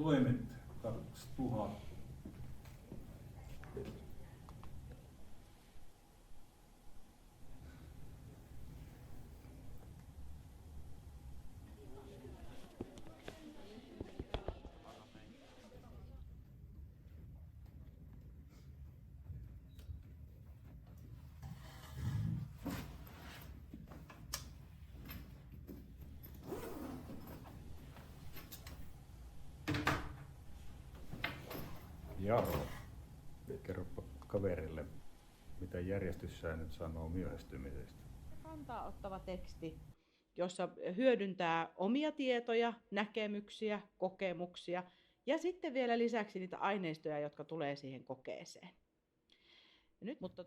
toimet 2000. Jaro, kerropa kaverille, mitä järjestyssäännöt sanoo myöhästymisestä. Kantaa ottava teksti, jossa hyödyntää omia tietoja, näkemyksiä, kokemuksia ja sitten vielä lisäksi niitä aineistoja, jotka tulee siihen kokeeseen. Mutta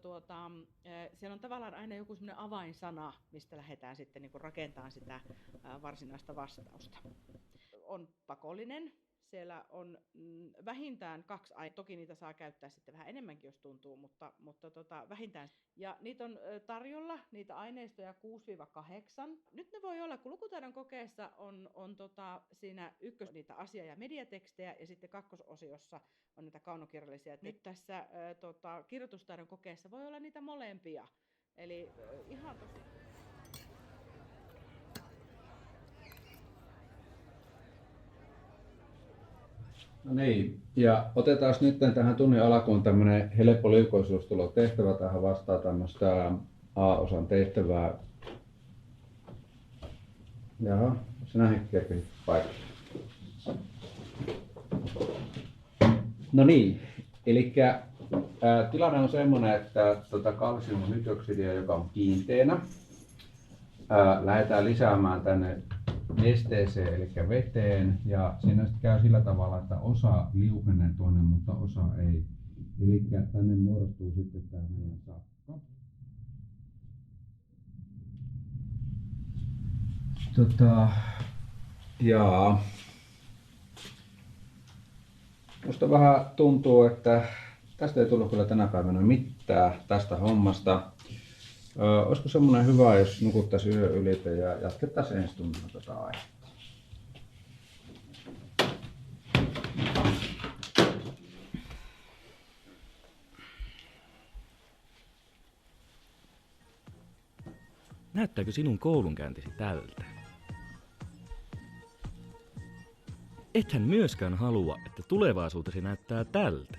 siellä on tavallaan aina joku semmoinen avainsana, mistä lähdetään sitten niin rakentamaan sitä varsinaista vastausta. On pakollinen. Siellä on vähintään 2 aineistoa. Toki niitä saa käyttää sitten vähän enemmänkin, jos tuntuu, mutta vähintään. Ja niitä on tarjolla, niitä aineistoja 6-8. Nyt ne voi olla, kun lukutaidon kokeessa on siinä niitä asia- ja mediatekstejä ja sitten 2-osiossa on niitä kaunokirjallisia. Nyt tässä kirjoitustaidon kokeessa voi olla niitä molempia. Eli ihan tosi... No niin, ja otetaan nyt tähän tunnin alkuun tämmöinen helppo liukoisuustulotehtävä. Tähän vastaa tämmöistä A-osan tehtävää. Jaha, sinä Heikkiäkin paikalla. No niin, eli tilanne on semmoinen, että kalsiumhydroksidia, joka on kiinteänä, lähdetään lisäämään tänne nesteeseen eli veteen, ja siinä sitten käy sillä tavalla, että osa liukenee tuonne, mutta osa ei. Eli tänne muodostuu sitten tämä meidän sakka. Musta vähän tuntuu, että tästä ei tullut kyllä tänä päivänä mitään tästä hommasta. Olisiko semmoinen hyvä, jos nukuttaisiin yön ylitä ja jatkettaisiin ensi tunnilla tätä aihetta? Näyttääkö sinun koulunkäyntisi tältä? Ethän myöskään halua, että tulevaisuutesi näyttää tältä.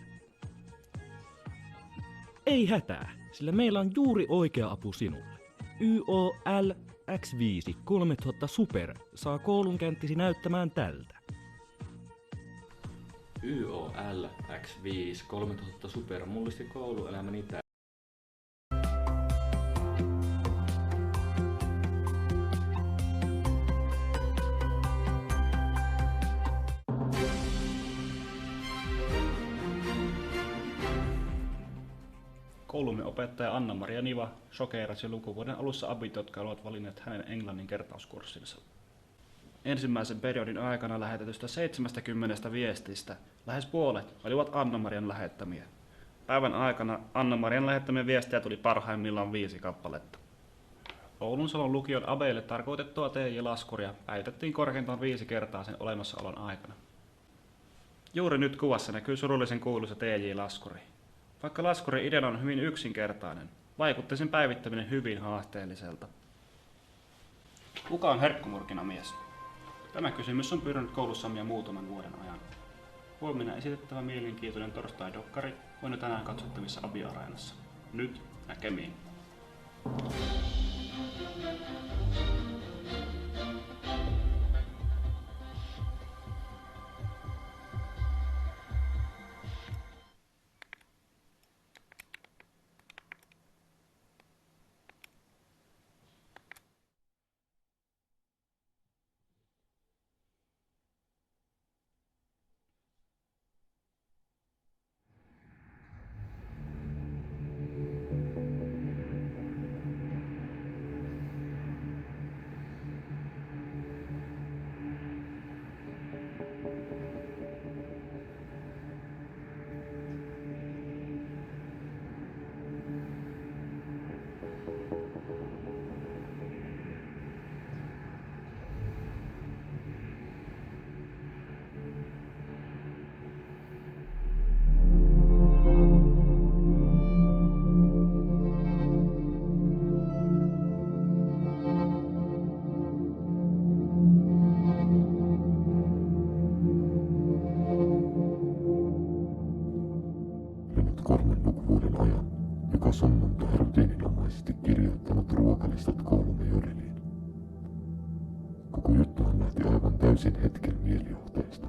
Ei hätää, sillä meillä on juuri oikea apu sinulle. YOL X5 3000 Super saa koulunkäyntisi näyttämään tältä. YOL X5 3000 Super mullisti kouluelämäni täysin. Koulumme opettaja Anna-Maria Niva shokeerasi lukuvuoden alussa abit, jotka olivat valinneet hänen englannin kertauskurssinsa. Ensimmäisen periodin aikana lähetetystä 70 viestistä lähes puolet olivat Anna-Marian lähettämiä. Päivän aikana Anna-Marian lähettämiä viestejä tuli parhaimmillaan 5 kappaletta. Oulunsalon lukion abeille tarkoitettua TJ-laskuria päivitettiin korkeintaan 5 kertaa sen olemassaolon aikana. Juuri nyt kuvassa näkyy surullisen kuuluisa TJ-laskuri. Vaikka laskurin idea on hyvin yksinkertainen, vaikutti sen päivittäminen hyvin haasteelliselta. Kuka on herkkumurkinamies? Tämä kysymys on pyörinyt koulussamme jo muutaman vuoden ajan. Huomenna esitettävä mielenkiintoinen torstai-dokkari on jo tänään katsottavissa Abi-areenassa. Nyt näkemiin. täysin hetken mielijohteesta.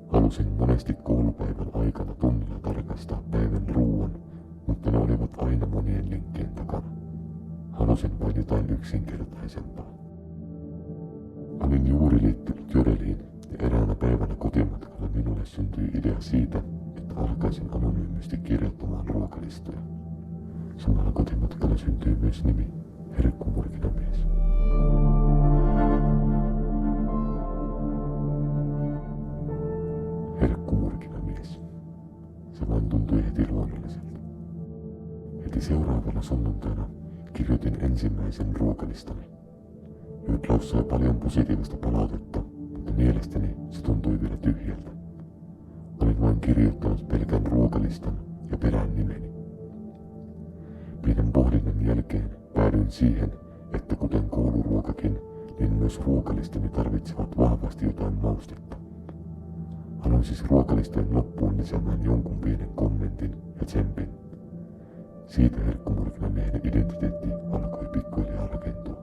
Halusin monesti koulupäivän aikana tunnilla tarkastaa päivän ruuan, mutta ne olivat aina monien linkkien takana. Halusin vain jotain yksinkertaisempaa. Olin juuri liittynyt Jodeliin ja eräänä päivänä kotimatkalla minulle syntyi idea siitä, että alkaisin anonyymisti kirjoittamaan ruokalistoja. Samalla kotimatkalla syntyi myös nimi Herkkumurkinamies. Herkkumurkinamies. Se vain tuntui heti luonnolliselta. Heti seuraavana sunnuntaina kirjoitin ensimmäisen ruokalistani. Jytlaus sai paljon positiivista palautetta, mutta mielestäni se tuntui vielä tyhjältä. Olin vain kirjoittanut pelkän ruokalistan ja perään nimeni. Pienen pohdinnan jälkeen päädyin siihen, että kuten kouluruokakin, niin myös ruokalistani tarvitsevat vahvasti jotain maustetta. Aloin siis ruokalistojen loppuun lisäämään jonkun pienen kommentin ja tsempin. Siitä herkkumurkinamiehen identiteetti alkoi pikkuhiljaa rakentua.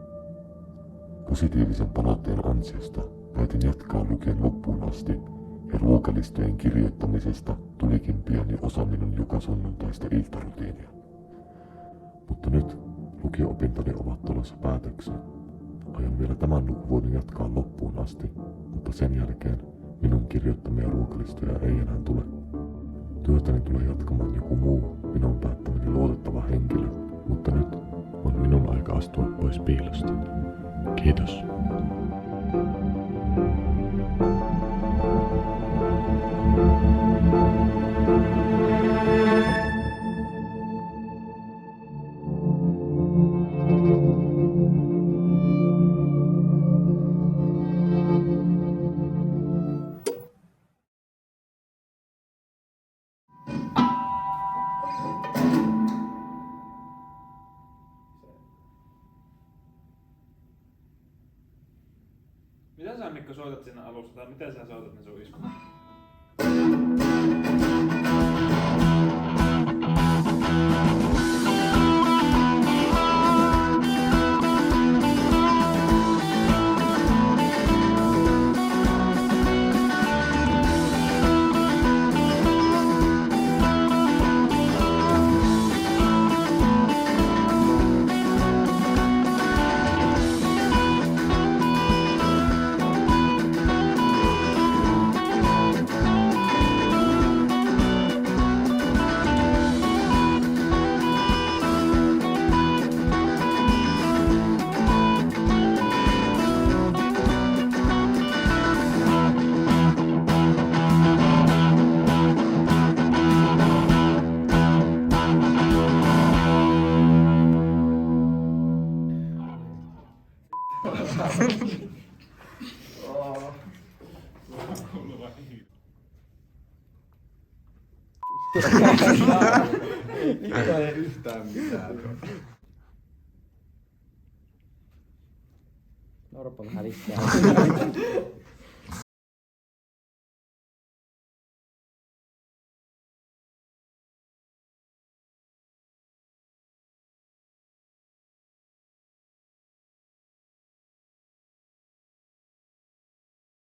Positiivisen palautteen ansiosta päätin jatkaa lukien loppuun asti, ja ruokalistojen kirjoittamisesta tulikin pieni osa minun joka sunnuntaista iltarutiinia. Mutta nyt lukio-opintoni ovat tulossa päätökseen. Aion vielä tämän lukuvuoden jatkaa loppuun asti, mutta sen jälkeen minun kirjoittamia ruokalistoja ei enää tule. Työtäni tulee jatkamaan joku muu, minun päättämäni luotettava henkilö, mutta nyt on minun aika astua pois piilosta. Kiitos. Mitä sä Mikko soitat siinä alussa, tai miten sä soitat ne sun iskut? Ei yhtään mitään. Norpan hävittää.